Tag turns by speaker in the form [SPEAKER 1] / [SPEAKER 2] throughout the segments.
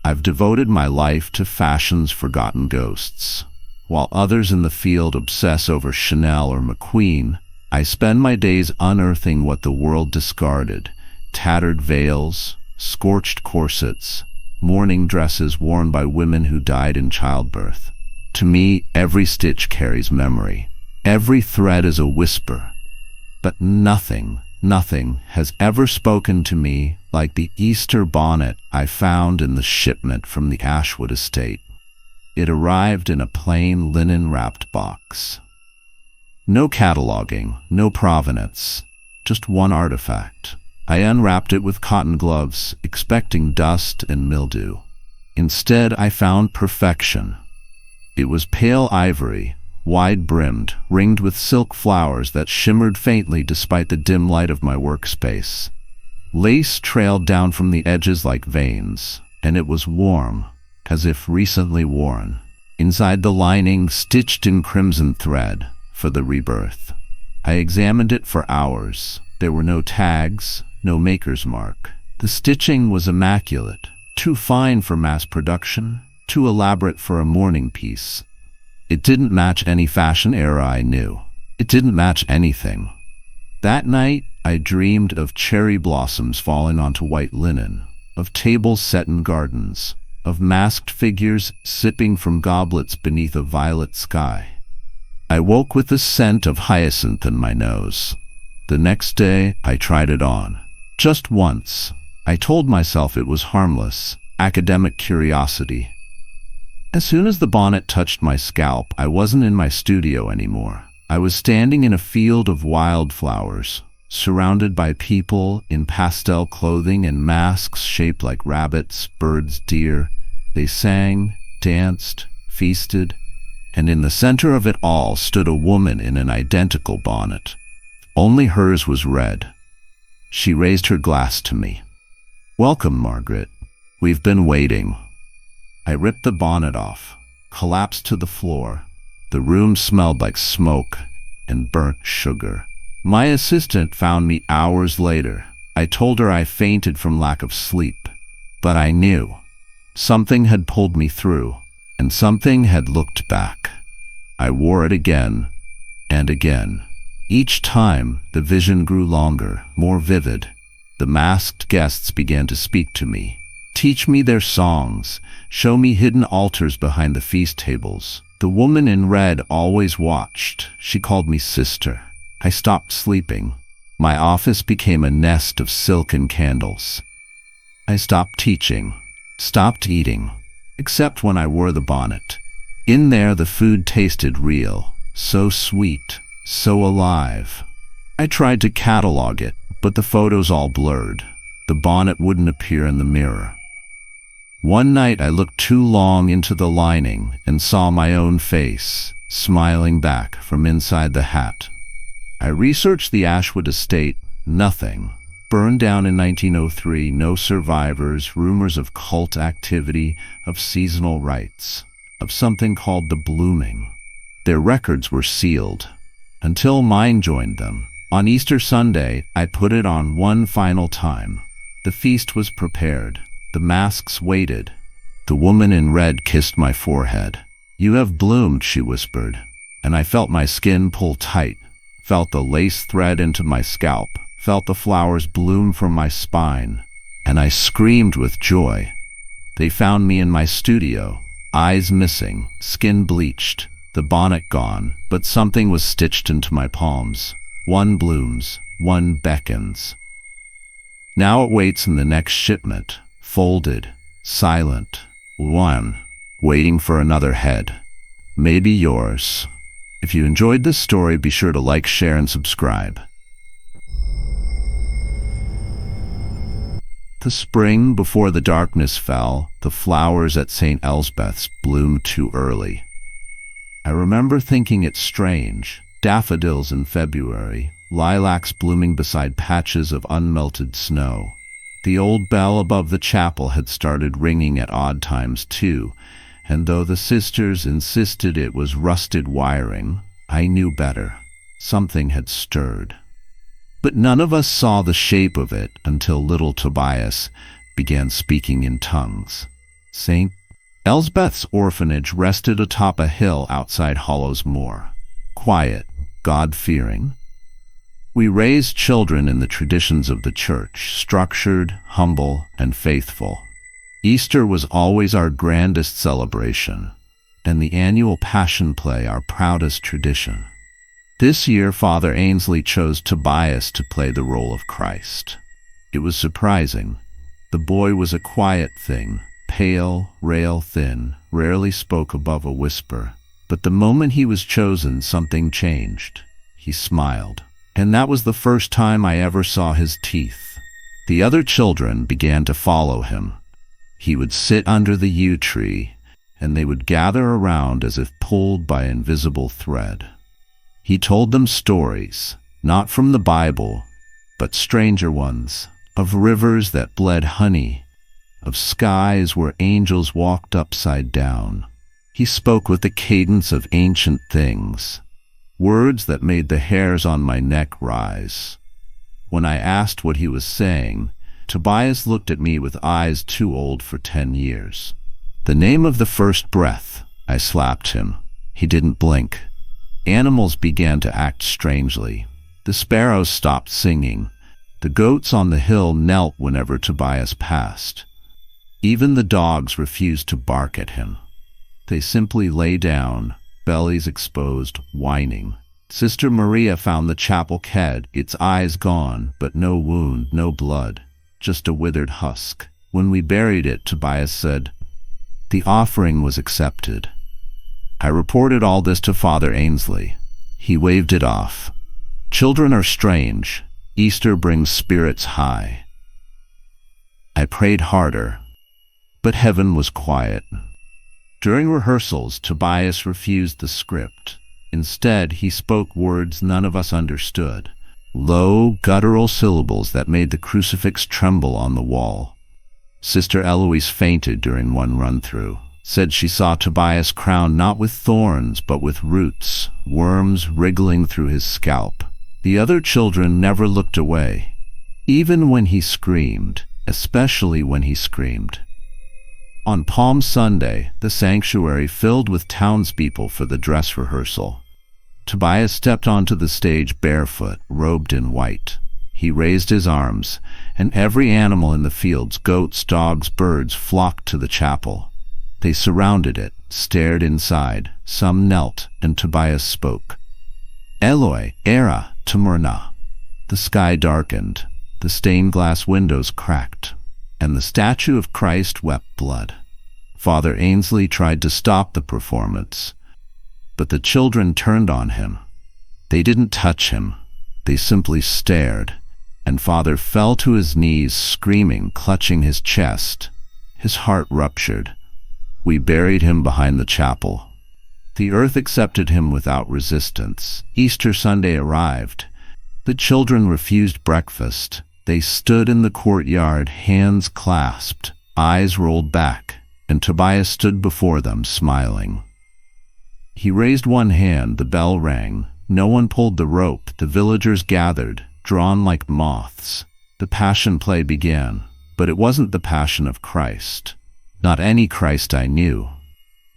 [SPEAKER 1] I've devoted my life to fashion's forgotten ghosts. While others in the field obsess over Chanel or McQueen, I spend my days unearthing what the world discarded: tattered veils, scorched corsets, mourning dresses worn by women who died in childbirth. To me, every stitch carries memory. Every thread is a whisper. But nothing has ever spoken to me like the Easter bonnet I found in the shipment from the Ashwood estate. It arrived in a plain linen-wrapped box. No cataloging, no provenance, just one artifact. I unwrapped it with cotton gloves, expecting dust and mildew. Instead, I found perfection. It was pale ivory, wide-brimmed, ringed with silk flowers that shimmered faintly despite the dim light of my workspace. Lace trailed down from the edges like veins, and it was warm, as if recently worn. Inside the lining, stitched in crimson thread, for the rebirth. I examined it for hours. There were no tags, no maker's mark. The stitching was immaculate, too fine for mass production, too elaborate for a mourning piece. It didn't match any fashion era I knew. It didn't match anything. That night, I dreamed of cherry blossoms falling onto white linen, of tables set in gardens, of masked figures sipping from goblets beneath a violet sky. I woke with the scent of hyacinth in my nose. The next day, I tried it on. Just once. I told myself it was harmless, academic curiosity. As soon as the bonnet touched my scalp, I wasn't in my studio anymore. I was standing in a field of wildflowers, surrounded by people in pastel clothing and masks shaped like rabbits, birds, deer. They sang, danced, feasted, and in the center of it all stood a woman in an identical bonnet. Only hers was red. She raised her glass to me. "Welcome, Margaret. We've been waiting." I ripped the bonnet off, collapsed to the floor. The room smelled like smoke and burnt sugar. My assistant found me hours later. I told her I fainted from lack of sleep. But I knew. Something had pulled me through, and something had looked back. I wore it again and again. Each time, the vision grew longer, more vivid. The masked guests began to speak to me, teach me their songs, show me hidden altars behind the feast tables. The woman in red always watched. She called me sister. I stopped sleeping. My office became a nest of silken candles. I stopped teaching, stopped eating, except when I wore the bonnet. In there, the food tasted real, so sweet, so alive. I tried to catalog it, but the photos all blurred. The bonnet wouldn't appear in the mirror. One night I looked too long into the lining and saw my own face, smiling back from inside the hat. I researched the Ashwood estate. Nothing. Burned down in 1903, no survivors, rumors of cult activity, of seasonal rites, of something called the blooming. Their records were sealed, until mine joined them. On Easter Sunday, I put it on one final time. The feast was prepared. The masks waited. The woman in red kissed my forehead. "You have bloomed," she whispered, and I felt my skin pull tight, felt the lace thread into my scalp, felt the flowers bloom from my spine, and I screamed with joy. They found me in my studio, eyes missing, skin bleached, the bonnet gone, but something was stitched into my palms. One blooms, one beckons. Now it waits in the next shipment, folded, silent, one, waiting for another head. Maybe yours. If you enjoyed this story, be sure to like, share, and subscribe. The spring before the darkness fell, the flowers at St. Elsbeth's bloomed too early. I remember thinking it strange. Daffodils in February, lilacs blooming beside patches of unmelted snow. The old bell above the chapel had started ringing at odd times too, and though the sisters insisted it was rusted wiring, I knew better. Something had stirred. But none of us saw the shape of it until little Tobias began speaking in tongues. St. Elsbeth's orphanage rested atop a hill outside Hollows Moor. Quiet, God-fearing. We raised children in the traditions of the church, structured, humble, and faithful. Easter was always our grandest celebration, and the annual Passion Play our proudest tradition. This year, Father Ainsley chose Tobias to play the role of Christ. It was surprising. The boy was a quiet thing, pale, rail-thin, rarely spoke above a whisper. But the moment he was chosen, something changed. He smiled. And that was the first time I ever saw his teeth. The other children began to follow him. He would sit under the yew tree, and they would gather around as if pulled by invisible thread. He told them stories, not from the Bible, but stranger ones, of rivers that bled honey, of skies where angels walked upside down. He spoke with the cadence of ancient things, words that made the hairs on my neck rise. When I asked what he was saying, Tobias looked at me with eyes too old for 10 years. "The name of the first breath," I slapped him. He didn't blink. Animals began to act strangely. The sparrows stopped singing. The goats on the hill knelt whenever Tobias passed. Even the dogs refused to bark at him. They simply lay down, bellies exposed, whining. Sister Maria found the chapel keg, its eyes gone, but no wound, no blood, just a withered husk. When we buried it, Tobias said, "The offering was accepted." I reported all this to Father Ainsley. He waved it off. "Children are strange. Easter brings spirits high." I prayed harder, but heaven was quiet. During rehearsals, Tobias refused the script. Instead, he spoke words none of us understood, low, guttural syllables that made the crucifix tremble on the wall. Sister Eloise fainted during one run-through, said she saw Tobias crowned not with thorns but with roots, worms wriggling through his scalp. The other children never looked away, even when he screamed, especially when he screamed. On Palm Sunday, the sanctuary filled with townspeople for the dress rehearsal. Tobias stepped onto the stage barefoot, robed in white. He raised his arms, and every animal in the fields, goats, dogs, birds, flocked to the chapel. They surrounded it, stared inside. Some knelt, and Tobias spoke. "Eloi, era, Tamurna." The sky darkened, the stained glass windows cracked, and the statue of Christ wept blood. Father Ainsley tried to stop the performance, but the children turned on him. They didn't touch him. They simply stared, and Father fell to his knees, screaming, clutching his chest. His heart ruptured. We buried him behind the chapel. The earth accepted him without resistance. Easter Sunday arrived. The children refused breakfast. They stood in the courtyard, hands clasped, eyes rolled back, and Tobias stood before them, smiling. He raised one hand, the bell rang. No one pulled the rope. The villagers gathered, drawn like moths. The Passion Play began, but it wasn't the Passion of Christ. Not any Christ I knew.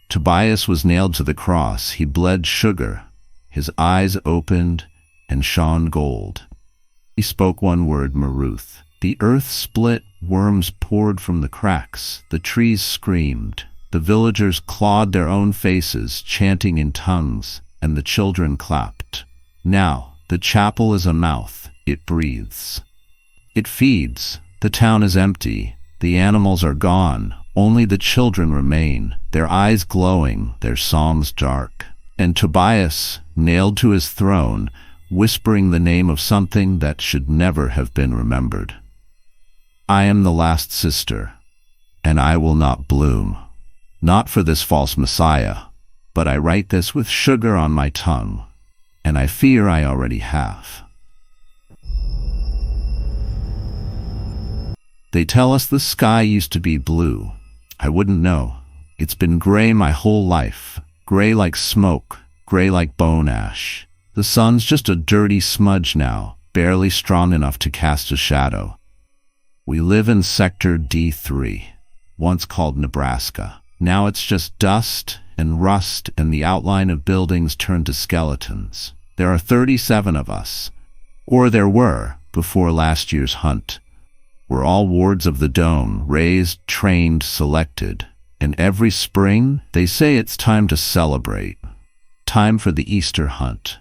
[SPEAKER 1] Tobias was nailed to the cross. He bled sugar. His eyes opened and shone gold. He spoke one word, Maruth. The earth split, worms poured from the cracks. The trees screamed. The villagers clawed their own faces, chanting in tongues, and the children clapped. Now, the chapel is a mouth. It breathes. It feeds. The town is empty. The animals are gone. Only the children remain, their eyes glowing, their songs dark. And Tobias, nailed to his throne, whispering the name of something that should never have been remembered. I am the last sister, and I will not bloom. Not for this false Messiah, but I write this with sugar on my tongue, and I fear I already have. They tell us the sky used to be blue. I wouldn't know. It's been gray my whole life, gray like smoke, gray like bone ash. The sun's just a dirty smudge now, barely strong enough to cast a shadow. We live in Sector D3. once called Nebraska. Now it's just dust and rust, and the outline of buildings turned to skeletons. There are 37 of us, or there were before last year's hunt. We're all wards of the dome, raised, trained, selected. And every spring, they say it's time to celebrate. Time for the Easter hunt.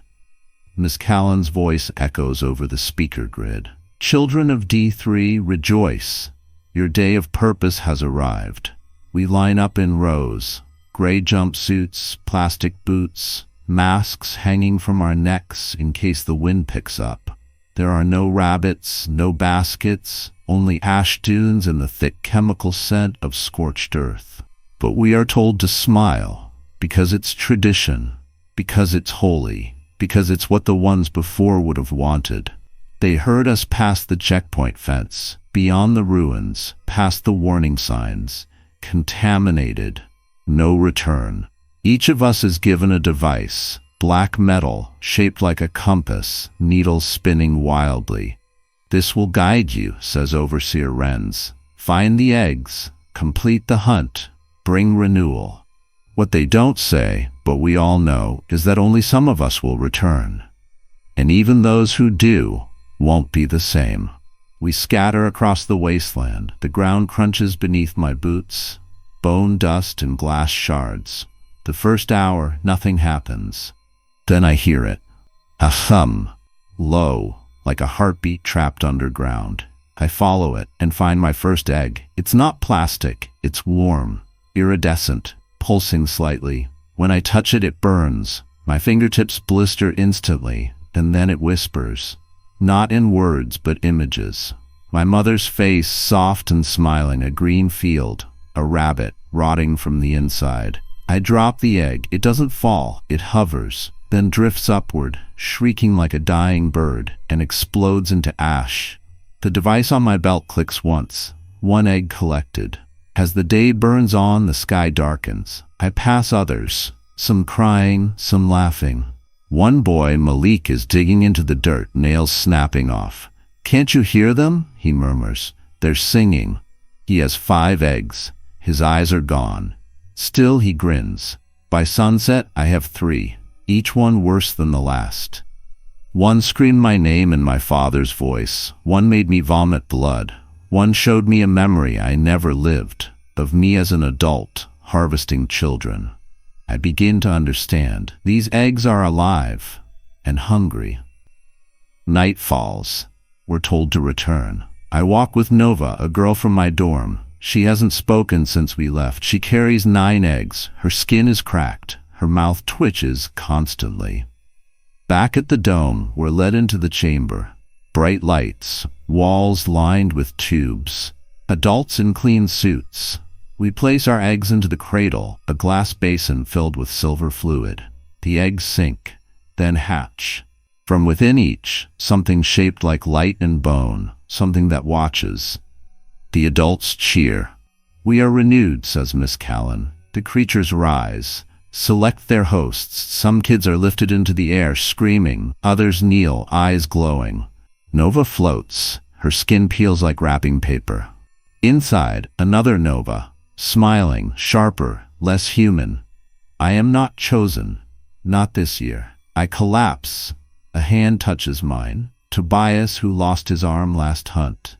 [SPEAKER 1] Miss Callan's voice echoes over the speaker grid. Children of D3, rejoice. Your day of purpose has arrived. We line up in rows. Gray jumpsuits, plastic boots, masks hanging from our necks in case the wind picks up. There are no rabbits, no baskets, only ash dunes and the thick chemical scent of scorched earth. But we are told to smile, because it's tradition, because it's holy, because it's what the ones before would have wanted. They heard us past the checkpoint fence, beyond the ruins, past the warning signs, contaminated, no return. Each of us is given a device, black metal, shaped like a compass, needles spinning wildly. This will guide you, says Overseer Renz. Find the eggs, complete the hunt, bring renewal. What they don't say, but we all know, is that only some of us will return. And even those who do won't be the same. We scatter across the wasteland. The ground crunches beneath my boots, bone dust and glass shards. The first hour, nothing happens. Then I hear it. A thump, low, like a heartbeat trapped underground. I follow it and find my first egg. It's not plastic, it's warm, iridescent, pulsing slightly. When I touch it, it burns. My fingertips blister instantly, and then it whispers. Not in words, but images. My mother's face, soft and smiling, a green field, a rabbit, rotting from the inside. I drop the egg. It doesn't fall, it hovers, then drifts upward, shrieking like a dying bird, and explodes into ash. The device on my belt clicks once. One egg collected. As the day burns on, the sky darkens. I pass others, some crying, some laughing. One boy, Malik, is digging into the dirt, nails snapping off. Can't you hear them? He murmurs. They're singing. He has 5 eggs. His eyes are gone. Still he grins. By sunset, I have 3, each one worse than the last. One screamed my name in my father's voice. One made me vomit blood. One showed me a memory I never lived, of me as an adult, harvesting children. I begin to understand. These eggs are alive and hungry. Night falls. We're told to return. I walk with Nova, a girl from my dorm. She hasn't spoken since we left. She carries 9 eggs. Her skin is cracked. Her mouth twitches constantly. Back at the dome, we're led into the chamber. Bright lights, walls lined with tubes. Adults in clean suits. We place our eggs into the cradle, a glass basin filled with silver fluid. The eggs sink, then hatch. From within each, something shaped like light and bone, something that watches. The adults cheer. We are renewed, says Miss Callan. The creatures rise, select their hosts. Some kids are lifted into the air, screaming. Others kneel, eyes glowing. Nova floats. Her skin peels like wrapping paper. Inside, another Nova, smiling, sharper, less human. I am not chosen. Not this year. I collapse. A hand touches mine. Tobias, who lost his arm last hunt.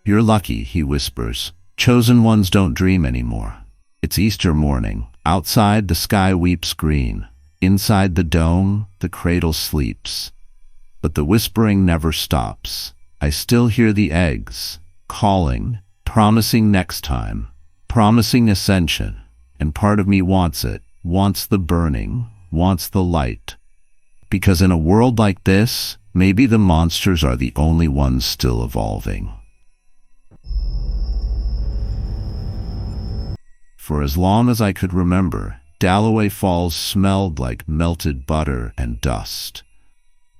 [SPEAKER 1] You're lucky, he whispers. Chosen ones don't dream anymore. It's Easter morning. Outside, the sky weeps green. Inside the dome, the cradle sleeps. But the whispering never stops. I still hear the eggs, calling, promising next time, promising ascension. And part of me wants it, wants the burning, wants the light. Because in a world like this, maybe the monsters are the only ones still evolving. For as long as I could remember, Dalloway Falls smelled like melted butter and dust.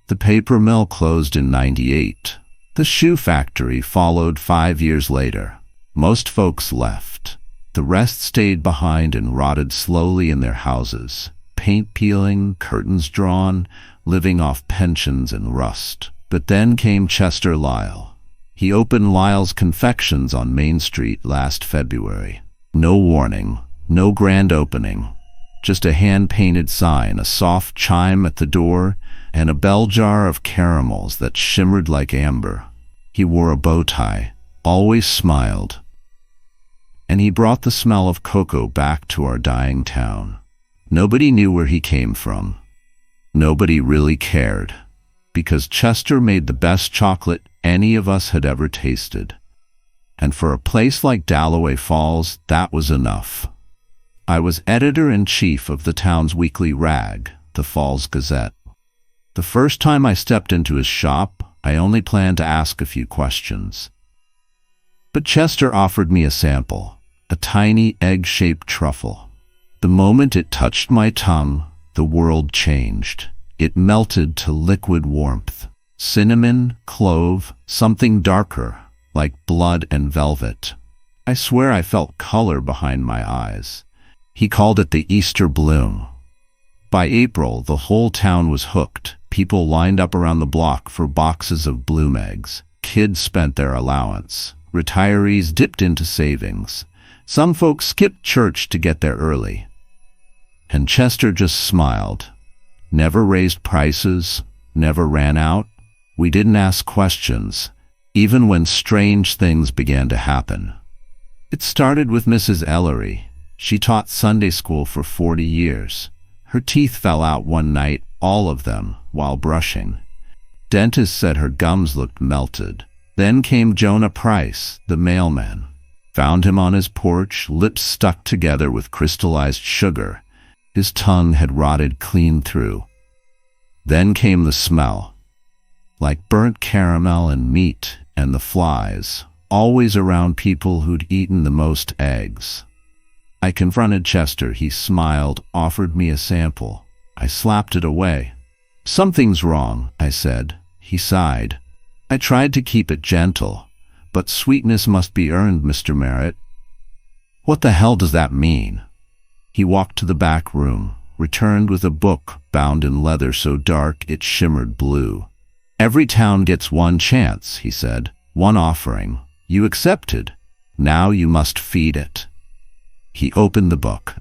[SPEAKER 1] The paper mill closed in '98. The shoe factory followed 5 years later. Most folks left. The rest stayed behind and rotted slowly in their houses. Paint peeling, curtains drawn, living off pensions and rust. But then came Chester Lyle. He opened Lyle's Confections on Main Street last February. No warning, no grand opening. Just a hand-painted sign, a soft chime at the door, and a bell jar of caramels that shimmered like amber. He wore a bow tie, always smiled. And he brought the smell of cocoa back to our dying town. Nobody knew where he came from. Nobody really cared, because Chester made the best chocolate any of us had ever tasted. And for a place like Dalloway Falls, that was enough. I was editor-in-chief of the town's weekly rag, the Falls Gazette. The first time I stepped into his shop, I only planned to ask a few questions. But Chester offered me a sample, a tiny egg-shaped truffle. The moment it touched my tongue, the world changed. It melted to liquid warmth. Cinnamon, clove, something darker, like blood and velvet. I swear I felt color behind my eyes. He called it the Easter bloom. By April, the whole town was hooked. People lined up around the block for boxes of bloom eggs. Kids spent their allowance. Retirees dipped into savings. Some folks skipped church to get there early. And Chester just smiled. Never raised prices, never ran out. We didn't ask questions, even when strange things began to happen. It started with Mrs. Ellery. She taught Sunday school for 40 years. Her teeth fell out one night, all of them, while brushing. Dentists said her gums looked melted. Then came Jonah Price, the mailman. Found him on his porch, lips stuck together with crystallized sugar. His tongue had rotted clean through. Then came the smell, like burnt caramel and meat, and the flies, always around people who'd eaten the most eggs. I confronted Chester. He smiled, offered me a sample. I slapped it away. "Something's wrong," I said. He sighed. I tried to keep it gentle. "But sweetness must be earned, Mr. Merritt." "What the hell does that mean?" He walked to the back room, returned with a book bound in leather so dark it shimmered blue. "Every town gets one chance," he said. "One offering. You accepted. Now you must feed it." He opened the book.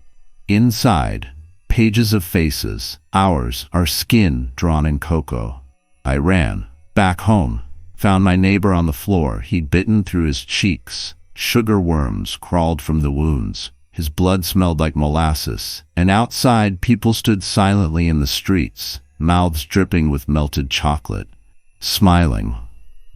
[SPEAKER 1] Inside, pages of faces, ours, our skin drawn in cocoa. I ran back home, found my neighbor on the floor. He'd bitten through his cheeks. Sugar worms crawled from the wounds. His blood smelled like molasses, and outside people stood silently in the streets, mouths dripping with melted chocolate, smiling.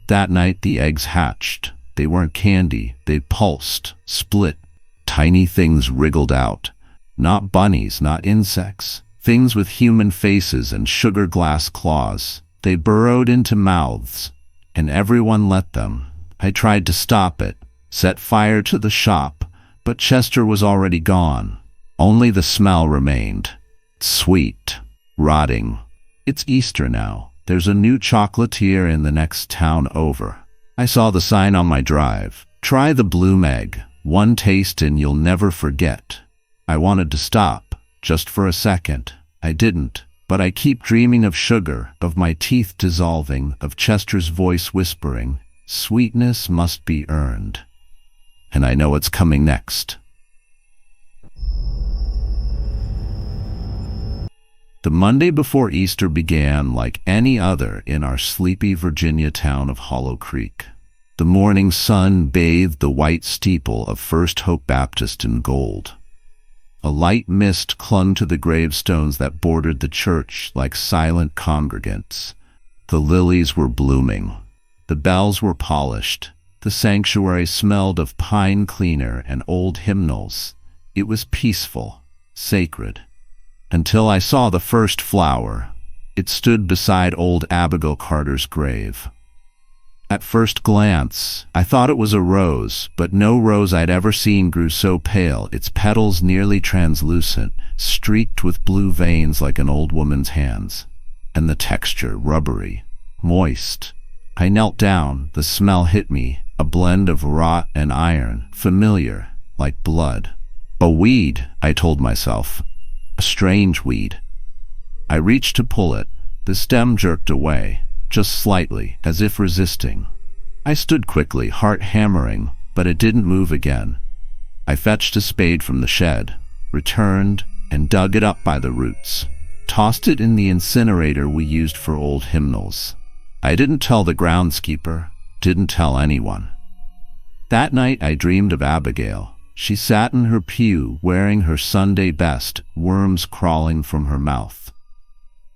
[SPEAKER 1] That night the eggs hatched. They weren't candy. They pulsed, split. Tiny things wriggled out. Not bunnies, not insects. Things with human faces and sugar glass claws. They burrowed into mouths, and everyone let them. I tried to stop it, set fire to the shop, but Chester was already gone. Only the smell remained. Sweet. Rotting. It's Easter now. There's a new chocolatier in the next town over. I saw the sign on my drive. "Try the bloom egg. One taste and you'll never forget." I wanted to stop, just for a second. I didn't, but I keep dreaming of sugar, of my teeth dissolving, of Chester's voice whispering, "Sweetness must be earned." And I know it's coming next. The Monday before Easter began like any other in our sleepy Virginia town of Hollow Creek. The morning sun bathed the white steeple of First Hope Baptist in gold. A light mist clung to the gravestones that bordered the church like silent congregants. The lilies were blooming. The bells were polished. The sanctuary smelled of pine cleaner and old hymnals. It was peaceful, sacred. Until I saw the first flower. It stood beside old Abigail Carter's grave. At first glance, I thought it was a rose, but no rose I'd ever seen grew so pale, its petals nearly translucent, streaked with blue veins like an old woman's hands. And the texture, rubbery, moist. I knelt down, the smell hit me, a blend of rot and iron, familiar, like blood. A weed, I told myself. A strange weed. I reached to pull it. The stem jerked away, just slightly, as if resisting. I stood quickly, heart hammering, but it didn't move again. I fetched a spade from the shed, returned, and dug it up by the roots. Tossed it in the incinerator we used for old hymnals. I didn't tell the groundskeeper, didn't tell anyone. That night I dreamed of Abigail. She sat in her pew, wearing her Sunday best, worms crawling from her mouth.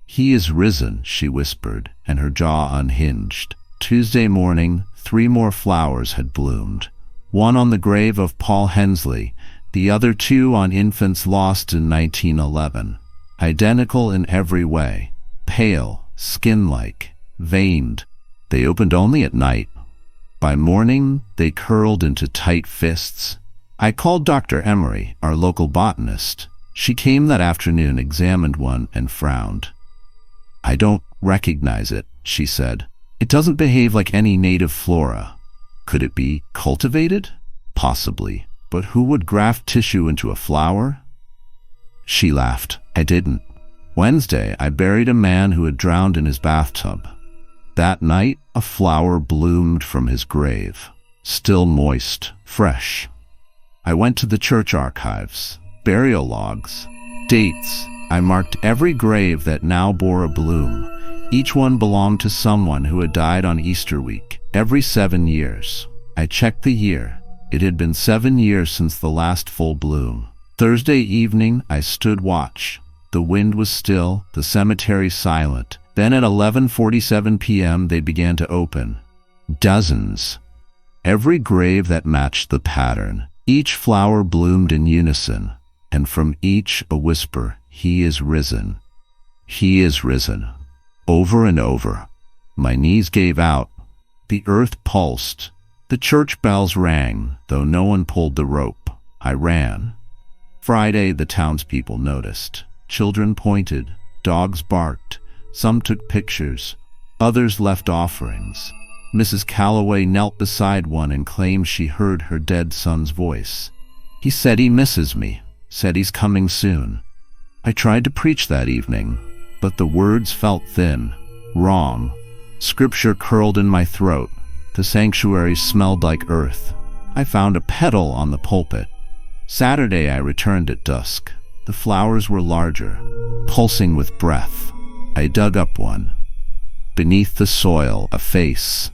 [SPEAKER 1] "He is risen," she whispered, and her jaw unhinged. Tuesday morning, 3 more flowers had bloomed. One on the grave of Paul Hensley, the other 2 on infants lost in 1911. Identical in every way. Pale, skin-like, veined. They opened only at night. By morning, they curled into tight fists. I called Dr. Emery, our local botanist. She came that afternoon, examined one, and frowned. "I don't recognize it," she said. "It doesn't behave like any native flora. Could it be cultivated? Possibly. But who would graft tissue into a flower?" She laughed. I didn't. Wednesday, I buried a man who had drowned in his bathtub. That night, a flower bloomed from his grave. Still moist, fresh. I went to the church archives. Burial logs. Dates. I marked every grave that now bore a bloom. Each one belonged to someone who had died on Easter week, every 7 years. I checked the year. It had been 7 years since the last full bloom. Thursday evening, I stood watch. The wind was still, the cemetery silent. Then at 11:47 p.m. they began to open. Dozens. Every grave that matched the pattern. Each flower bloomed in unison, and from each a whisper, "He is risen. He is risen." Over and over. My knees gave out. The earth pulsed. The church bells rang, though no one pulled the rope. I ran. Friday, the townspeople noticed. Children pointed. Dogs barked. Some took pictures. Others left offerings. Mrs. Calloway knelt beside one and claimed she heard her dead son's voice. "He said he misses me, said he's coming soon." I tried to preach that evening, but the words felt thin, wrong. Scripture curled in my throat. The sanctuary smelled like earth. I found a petal on the pulpit. Saturday I returned at dusk. The flowers were larger, pulsing with breath. I dug up one. Beneath the soil, a face.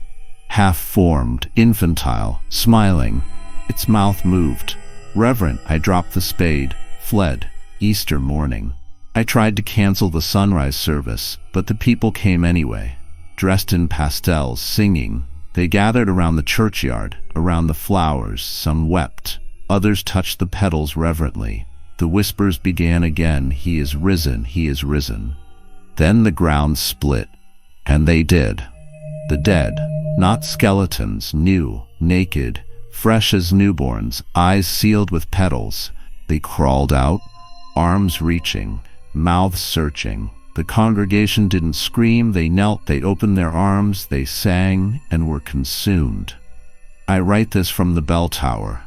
[SPEAKER 1] Half-formed, infantile, smiling. Its mouth moved. Reverent, I dropped the spade, fled. Easter morning. I tried to cancel the sunrise service, but the people came anyway, dressed in pastels, singing. They gathered around the churchyard, around the flowers. Some wept. Others touched the petals reverently. The whispers began again, "He is risen, he is risen." Then the ground split, and they did. The dead, not skeletons, new, naked, fresh as newborns, eyes sealed with petals. They crawled out, arms reaching, mouths searching. The congregation didn't scream, they knelt, they opened their arms, they sang, and were consumed. I write this from the bell tower.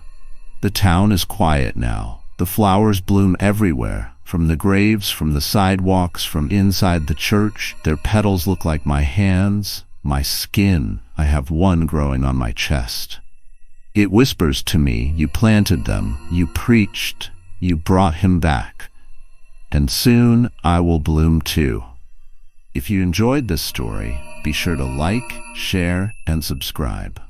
[SPEAKER 1] The town is quiet now. The flowers bloom everywhere, from the graves, from the sidewalks, from inside the church. Their petals look like my hands, my skin. I have one growing on my chest. It whispers to me, "You planted them, you preached, you brought him back. And soon I will bloom too." If you enjoyed this story, be sure to like, share, and subscribe.